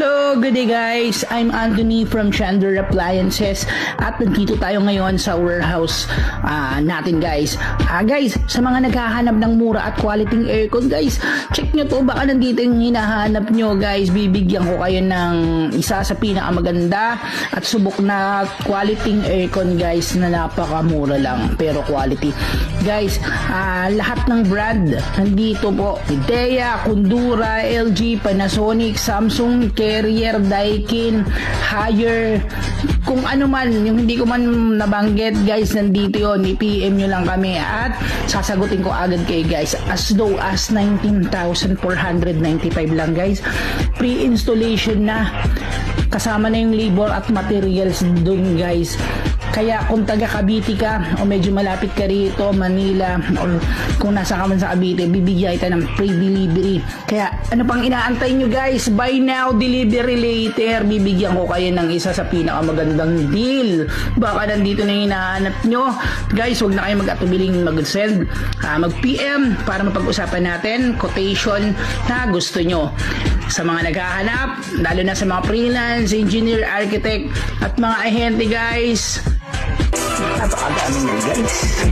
Hello, good day guys. I'm Anthony from Chandler Appliances at nandito tayo ngayon sa warehouse natin guys. Guys, sa mga naghahanap ng mura at quality aircon guys, check nyo to, baka nandito yung hinahanap nyo guys. Bibigyan ko kayo ng isa sa pinakamaganda at subok na quality aircon guys na napakamura lang pero quality. Guys, lahat ng brand nandito po. Idea, Kundura, LG, Panasonic, Samsung, Carrier, Daikin, Haier, kung ano man, yung hindi ko man nabanggit guys, nandito yun. I-PM nyo lang kami at sasagutin ko agad kayo guys. As low as 19,495 lang guys. Pre-installation na. Kasama na yung labor at materials dun guys. Kaya kung taga Cavite ka o medyo malapit ka rito, Manila, or kung nasa ka man sa Cavite, bibigyan kita ng free delivery. Kaya ano pang inaantay nyo guys? Buy now, delivery later. Bibigyan ko kayo ng isa sa pinakamagandang deal. Baka nandito na yung hinahanap nyo. Guys, huwag na kayo mag-atubiling mag-send. Mag-PM para mapag-usapan natin quotation na gusto nyo. Sa mga naghahanap, lalo na sa mga freelance, engineer, architect, at mga ahente guys. Napakadami nyo guys.